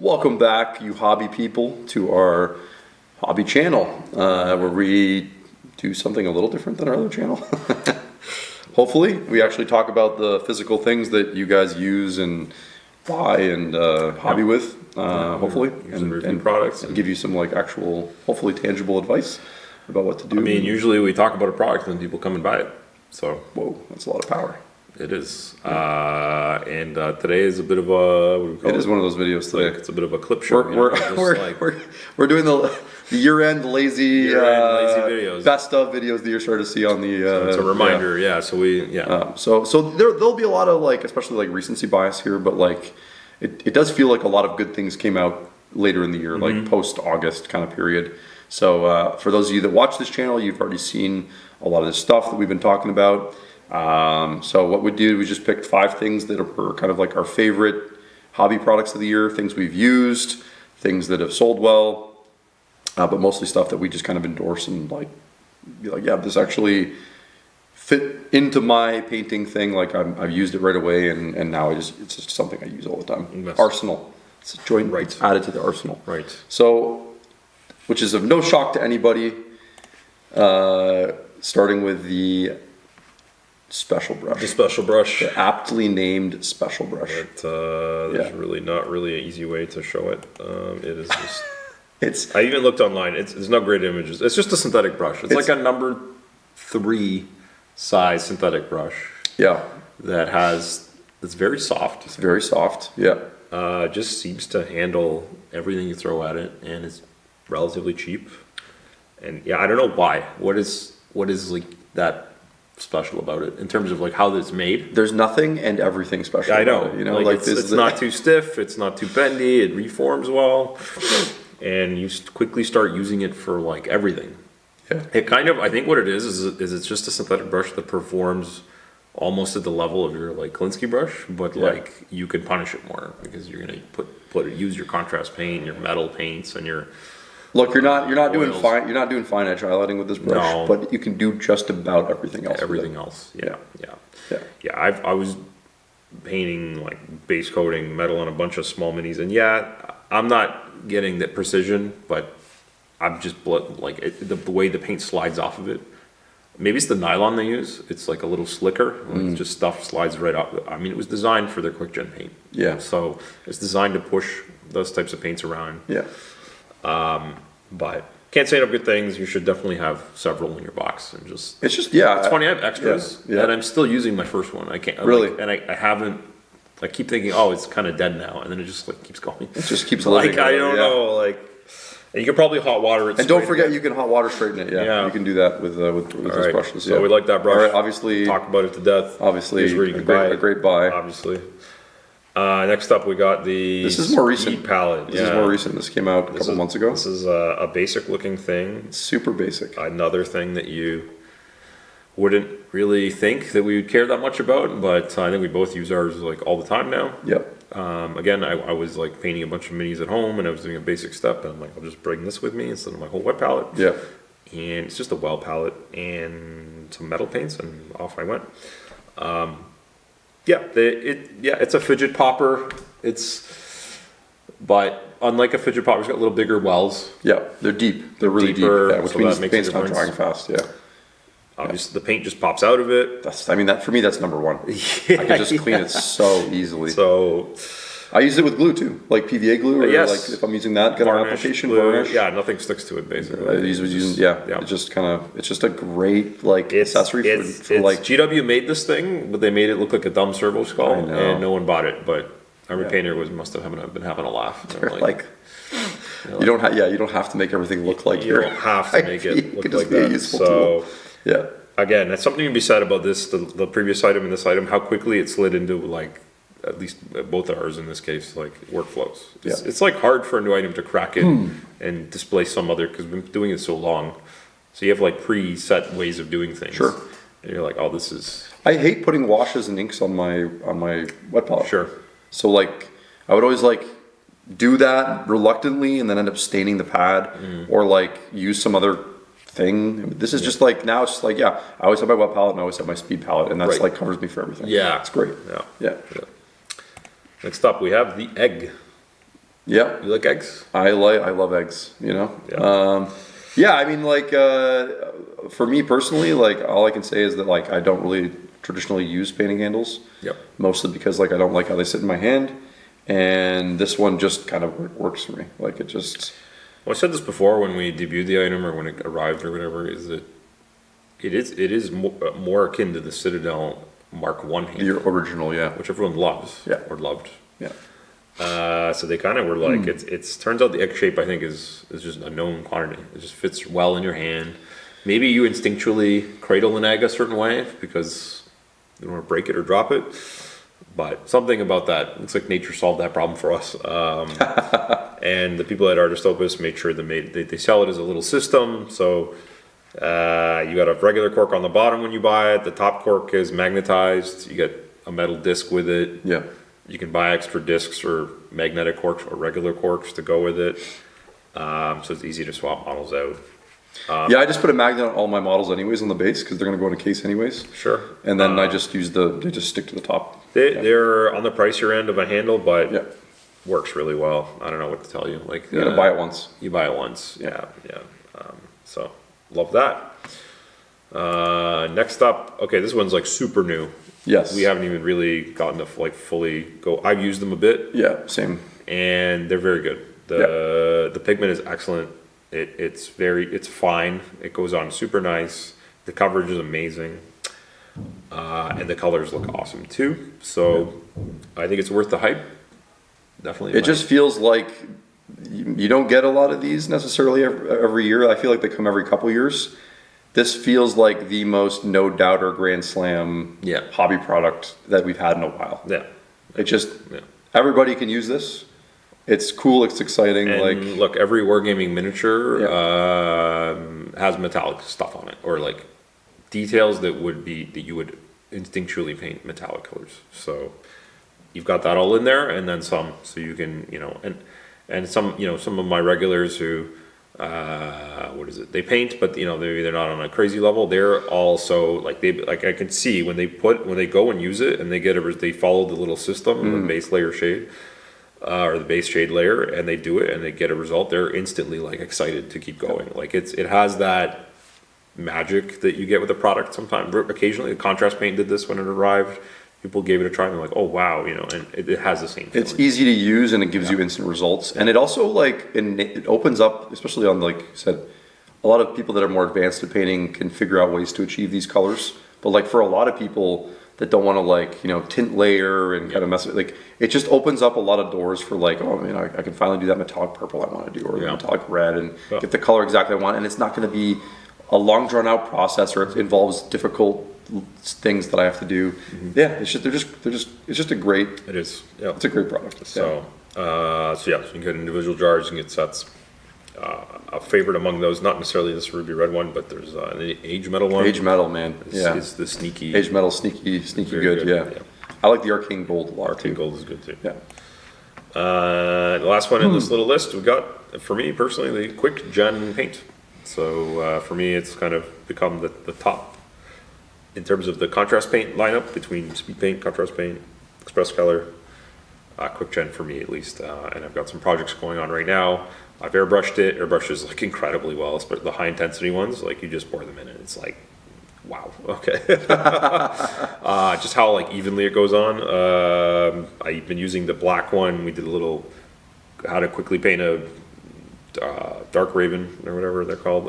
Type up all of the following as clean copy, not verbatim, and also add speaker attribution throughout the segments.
Speaker 1: Welcome back, you hobby people, to our hobby channel, where we do something a little different than our other channel. Hopefully, we actually talk about the physical things that you guys use and buy and hobby with, hopefully, and
Speaker 2: products
Speaker 1: and give you some like actual, hopefully tangible advice about what to do.
Speaker 2: I mean, usually we talk about a product and then people come and buy it. So
Speaker 1: whoa, that's a lot of power.
Speaker 2: it is. And today is a bit of a, what do we call
Speaker 1: It is one of those videos today.
Speaker 2: It's a bit of a clip show.
Speaker 1: We're doing the year-end lazy
Speaker 2: videos.
Speaker 1: best of videos that you're starting to see on the.
Speaker 2: It's a reminder,
Speaker 1: So there'll be a lot of like, especially like recency bias here, but like it does feel like a lot of good things came out later in the year, like post-August kind of period. So for those of you that watch this channel, you've already seen a lot of this stuff that we've been talking about. So what we did, we just picked 5 things that are kind of like our favorite hobby products of the year, things we've used, things that have sold well, but mostly stuff that we just kind of endorse and like be like, yeah, this actually fit into my painting thing. Like I've used it right away, and now it's just something I use all the time.
Speaker 2: Yes.
Speaker 1: Arsenal, it's a joint, it's added to the arsenal.
Speaker 2: Right.
Speaker 1: So, which is of no shock to anybody. Starting with the special brush.
Speaker 2: The special brush.
Speaker 1: The aptly named special brush.
Speaker 2: There's really not really an easy way to show it. It is just.
Speaker 1: I
Speaker 2: even looked online. There's no great images. It's just a synthetic brush. It's like a number 3 size synthetic brush.
Speaker 1: Yeah.
Speaker 2: It's very soft.
Speaker 1: It's very soft. Yeah.
Speaker 2: Just seems to handle everything you throw at it, and it's relatively cheap. And yeah, I don't know why. What is like that special about it in terms of like how it's made?
Speaker 1: There's nothing and everything special.
Speaker 2: I know.
Speaker 1: About it, you know,
Speaker 2: like it's not too stiff. It's not too bendy. It reforms well, and you quickly start using it for like everything.
Speaker 1: Yeah.
Speaker 2: It kind of, I think what it is it's just a synthetic brush that performs almost at the level of your like Klinsky brush, but like you can punish it more because you're gonna use your contrast paint, your metal paints, and your. Look,
Speaker 1: you're not doing fine edge highlighting with this brush, but you can do just about everything else.
Speaker 2: Everything else, yeah. I was painting like base coating metal on a bunch of small minis, and I'm not getting that precision, but I'm just the way the paint slides off of it. Maybe it's the nylon they use. It's like a little slicker, just stuff slides right off. I mean, it was designed for their quick gen paint.
Speaker 1: Yeah.
Speaker 2: So it's designed to push those types of paints around.
Speaker 1: Yeah.
Speaker 2: But can't say enough good things. You should definitely have several in your box, and it's funny. I have extras, and I'm still using my first one. I can't really, I haven't. I keep thinking, oh, it's kind of dead now, and then it just like keeps going.
Speaker 1: It just keeps living.
Speaker 2: I don't know, and you can probably hot water it.
Speaker 1: And don't forget, you can hot water straighten it. Yeah, you can do that with those brushes.
Speaker 2: So we like that brush.
Speaker 1: All right, obviously,
Speaker 2: talk about it to death.
Speaker 1: Obviously,
Speaker 2: a
Speaker 1: great buy.
Speaker 2: Obviously. Next up, we got the.
Speaker 1: This is more recent
Speaker 2: palette.
Speaker 1: This is more recent. This came out a couple months ago.
Speaker 2: This is a basic looking thing.
Speaker 1: It's super basic.
Speaker 2: Another thing that you wouldn't really think that we would care that much about, but I think we both use ours like all the time now.
Speaker 1: Yep.
Speaker 2: Again, I was like painting a bunch of minis at home, and I was doing a basic step, and I'm like, I'll just bring this with me instead of my whole wet palette.
Speaker 1: Yeah.
Speaker 2: And it's just a well palette and some metal paints, and off I went. It's a fidget popper. But unlike a fidget popper, it's got a little bigger wells.
Speaker 1: Yeah, they're deep. They're really
Speaker 2: deeper,
Speaker 1: deep. Yeah, which means
Speaker 2: that
Speaker 1: the paint's not drying fast. Yeah.
Speaker 2: Obviously, the paint just pops out of it.
Speaker 1: For me, that's number 1. I can just clean it so easily.
Speaker 2: So
Speaker 1: I use it with glue too, like PVA glue, or like if I'm using that kind of application, varnish.
Speaker 2: Yeah, nothing sticks to it basically.
Speaker 1: It's just a great accessory for like.
Speaker 2: GW made this thing, but they made it look like a dumb servo skull, and no one bought it. But every painter must have been having a laugh.
Speaker 1: You don't have to make everything look like
Speaker 2: you don't have to make it look like that. So again, that's something to be said about this, the previous item and this item, how quickly it slid into like. At least both ours in this case, like workflows. It's like hard for a new item to crack it and display some other, because we've been doing it so long. So you have like preset ways of doing things.
Speaker 1: Sure.
Speaker 2: And you're like, oh, this is.
Speaker 1: I hate putting washes and inks on my wet palette.
Speaker 2: Sure.
Speaker 1: So like, I would always like do that reluctantly and then end up staining the pad, or like use some other thing. This is just like, now it's just like, I always have my wet palette and I always have my speed palette, and that's like covers me for everything.
Speaker 2: Yeah.
Speaker 1: It's great.
Speaker 2: Yeah. Next up, we have the egg.
Speaker 1: Yeah.
Speaker 2: You like eggs?
Speaker 1: I love eggs, you know?
Speaker 2: Yeah.
Speaker 1: Yeah, I mean, like, for me personally, like, all I can say is that, like, I don't really traditionally use painting handles.
Speaker 2: Yep.
Speaker 1: Mostly because, like, I don't like how they sit in my hand. And this one just kind of works for me. Like, it just...
Speaker 2: Well, I said this before when we debuted the item or when it arrived or whatever, is that it is more akin to the Citadel Mark 1 handle.
Speaker 1: Your original, yeah.
Speaker 2: Which everyone loves.
Speaker 1: Yeah.
Speaker 2: Or loved.
Speaker 1: Yeah.
Speaker 2: So they kind of were like, it's turns out the egg shape I think is just a known quantity. It just fits well in your hand. Maybe you instinctually cradle an egg a certain way because you don't want to break it or drop it. But something about that, looks like nature solved that problem for us. And the people at Artist Opus made sure they sell it as a little system. So you got a regular cork on the bottom when you buy it. The top cork is magnetized. You get a metal disc with it.
Speaker 1: Yeah.
Speaker 2: You can buy extra discs or magnetic corks or regular corks to go with it. So it's easy to swap models out.
Speaker 1: Yeah, I just put a magnet on all my models anyways on the base because they're going to go in a case anyways.
Speaker 2: Sure.
Speaker 1: And then I just use they just stick to the top.
Speaker 2: They're on the pricier end of a handle, but
Speaker 1: Yeah.
Speaker 2: works really well. I don't know what to tell you. Like
Speaker 1: You gotta buy it once.
Speaker 2: You buy it once. Yeah. So love that. Next up, okay, this one's like super new.
Speaker 1: Yes.
Speaker 2: We haven't even really gotten to like fully go. I've used them a bit.
Speaker 1: Yeah, same.
Speaker 2: And they're very good. The pigment is excellent. It's fine. It goes on super nice. The coverage is amazing. And the colors look awesome too. So I think it's worth the hype. Definitely.
Speaker 1: It just feels like you don't get a lot of these necessarily every year. I feel like they come every couple years. This feels like the most no doubter Grand Slam hobby product that we've had in a while.
Speaker 2: Yeah.
Speaker 1: It just, everybody can use this. It's cool, it's exciting.
Speaker 2: And look, every wargaming miniature has metallic stuff on it, or like details that you would instinctually paint metallic colors. So you've got that all in there, and then some. So you can, and some, some of my regulars who, they paint, but they're not on a crazy level. They're also like I can see when they go and use it, and they follow the little system, the base layer shade. Or the base shade layer, and they do it and they get a result, they're instantly like excited to keep going. Like it has that magic that you get with a product sometimes. Occasionally, the contrast paint did this when it arrived. People gave it a try and they're like, oh wow, and it has the same feeling.
Speaker 1: It's easy to use and it gives you instant results. And it also it opens up, especially on, like you said, a lot of people that are more advanced at painting can figure out ways to achieve these colors. But like for a lot of people that don't want to tint layer and kind of mess with, like, it just opens up a lot of doors for like, I can finally do that metallic purple I want to do, or the metallic red, and get the color exactly I want. And it's not going to be a long drawn out process, or it involves difficult things that I have to do. Yeah, it's just a great.
Speaker 2: It is.
Speaker 1: Yeah, it's a great product.
Speaker 2: So you can get individual jars, you can get sets. A favorite among those, not necessarily this ruby red one, but there's an age metal one.
Speaker 1: Age metal, man.
Speaker 2: It's the sneaky.
Speaker 1: Age metal, sneaky good. Yeah. I like the arcane gold a lot.
Speaker 2: Arcane gold is good too.
Speaker 1: Yeah.
Speaker 2: The last one in this little list we got, for me personally, the quick gen paint. So for me, it's kind of become the top in terms of the contrast paint lineup between speed paint, contrast paint, express color, quick gen for me at least. And I've got some projects going on right now. I've airbrushed it. Airbrushes like incredibly well, but the high intensity ones, like you just pour them in and it's like, wow, okay. Just how like evenly it goes on. I've been using the black one. We did how to quickly paint a dark raven or whatever they're called.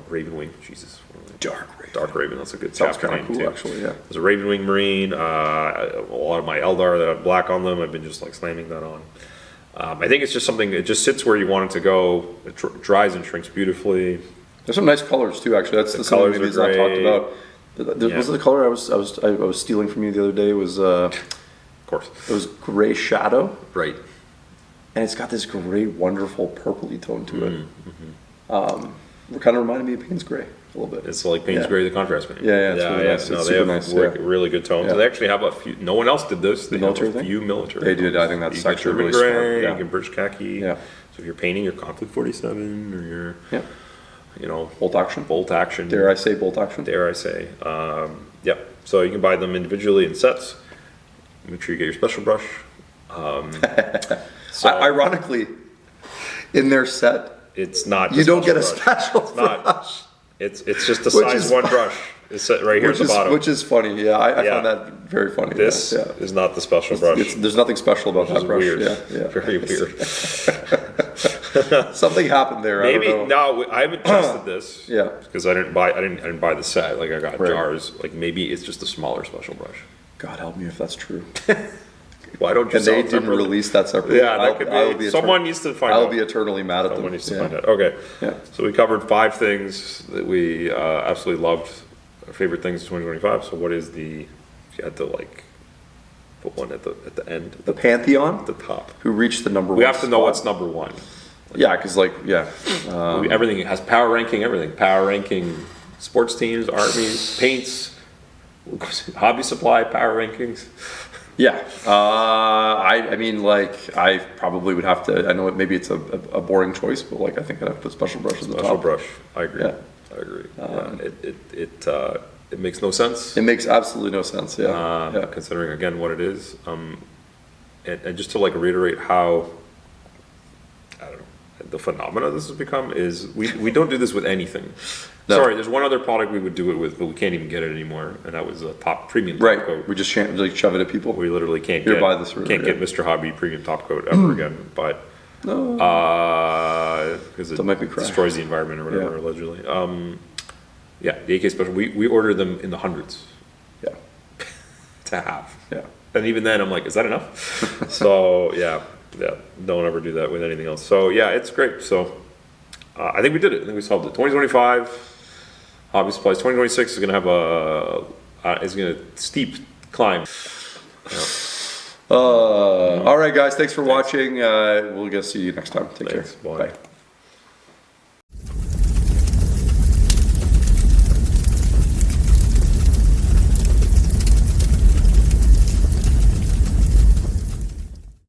Speaker 2: Raven wing, Jesus. Dark raven, that's a good
Speaker 1: sounds
Speaker 2: chapter
Speaker 1: kind of
Speaker 2: name
Speaker 1: cool
Speaker 2: too.
Speaker 1: Actually, yeah.
Speaker 2: There's a raven wing marine. A lot of my Eldar that have black on them, I've been just like slamming that on. I think it's just something, it just sits where you want it to go. It dries and shrinks beautifully.
Speaker 1: There's some nice colors too, actually. That's the colors maybe not talked about. Was the color I was stealing from you the other day? Of
Speaker 2: course.
Speaker 1: It was gray shadow.
Speaker 2: Right.
Speaker 1: And it's got this great, wonderful purpley tone to it. It kind of reminded me of Payne's Gray a little bit.
Speaker 2: It's like Payne's Gray, the contrast paint.
Speaker 1: Yeah, it's really nice. It's super nice.
Speaker 2: Really good tones.
Speaker 1: Yeah.
Speaker 2: They actually have a few. No one else did this. They have a few military.
Speaker 1: They did. I think that's actually really
Speaker 2: gray,
Speaker 1: smart.
Speaker 2: You can British khaki.
Speaker 1: Yeah.
Speaker 2: So if you're painting your Conflict 47 or your, bolt action.
Speaker 1: Dare I say bolt action?
Speaker 2: Dare I say. So you can buy them individually in sets. Make sure you get your special brush. So
Speaker 1: Ironically, in their set,
Speaker 2: it's not.
Speaker 1: you don't get a
Speaker 2: brush.
Speaker 1: special
Speaker 2: It's not.
Speaker 1: brush.
Speaker 2: It's just a
Speaker 1: Which
Speaker 2: size
Speaker 1: is
Speaker 2: one brush. It's right here at the bottom.
Speaker 1: Which is funny. Yeah, I
Speaker 2: Yeah.
Speaker 1: found that very funny.
Speaker 2: This
Speaker 1: yeah.
Speaker 2: is not the special brush.
Speaker 1: There's nothing special about
Speaker 2: Which
Speaker 1: that
Speaker 2: is
Speaker 1: brush.
Speaker 2: weird.
Speaker 1: Yeah.
Speaker 2: Very weird.
Speaker 1: Something happened there.
Speaker 2: Maybe
Speaker 1: I don't know.
Speaker 2: no, I haven't tested this.
Speaker 1: Yeah.
Speaker 2: Because I didn't buy the set. Like I got
Speaker 1: Right.
Speaker 2: jars. Like maybe it's just a smaller special brush.
Speaker 1: God help me if that's true.
Speaker 2: Why don't you?
Speaker 1: And
Speaker 2: sell
Speaker 1: they
Speaker 2: it
Speaker 1: didn't
Speaker 2: separately?
Speaker 1: release that separately.
Speaker 2: Yeah, that could
Speaker 1: I will
Speaker 2: be. Someone needs to find out.
Speaker 1: I'll be eternally mad at them.
Speaker 2: Someone needs to
Speaker 1: Yeah.
Speaker 2: find out. Okay.
Speaker 1: Yeah.
Speaker 2: So we covered 5 things that we absolutely loved. Our favorite things in 2025. So what is the? If you had to like put one at the end,
Speaker 1: The Pantheon,
Speaker 2: at the top.
Speaker 1: who reached the number one.
Speaker 2: We have to know
Speaker 1: spot.
Speaker 2: what's number one.
Speaker 1: Yeah, because
Speaker 2: Everything has power ranking. Everything power ranking. Sports teams, armies, paints, hobby supply, power rankings.
Speaker 1: yeah. I mean, like, I probably would have to. I know maybe it's a boring choice, but like, I think I'd have to put special brush at the
Speaker 2: Special
Speaker 1: top.
Speaker 2: brush. I agree.
Speaker 1: Yeah.
Speaker 2: I agree. It makes no sense.
Speaker 1: It makes absolutely no sense. Yeah.
Speaker 2: Considering again what it is, and just to like reiterate how, I don't know, the phenomena this has become is we don't do this with anything.
Speaker 1: No.
Speaker 2: Sorry, there's one other product we would do it with, but we can't even get it anymore, and that was a top premium top
Speaker 1: Right.
Speaker 2: coat.
Speaker 1: We just like shove it at people.
Speaker 2: We literally can't
Speaker 1: Here,
Speaker 2: get
Speaker 1: buy this for-
Speaker 2: can't
Speaker 1: yeah.
Speaker 2: get Mr. Hobby premium top coat ever again, but
Speaker 1: No.
Speaker 2: because it
Speaker 1: Don't make me cry.
Speaker 2: destroys the environment or whatever
Speaker 1: Yeah.
Speaker 2: allegedly. Yeah, the AK special. We order them in the hundreds
Speaker 1: Yeah.
Speaker 2: to have.
Speaker 1: Yeah.
Speaker 2: And even then, I'm like, is that enough? So yeah, don't ever do that with anything else. So yeah, it's great. So I think we did it. I think we solved it. 2025 hobby supplies. 2026 is gonna have is gonna steep climb.
Speaker 1: All right, guys. Thanks for watching. We'll get to see you next time. Take
Speaker 2: Thanks.
Speaker 1: care.
Speaker 2: Bye.
Speaker 1: Bye.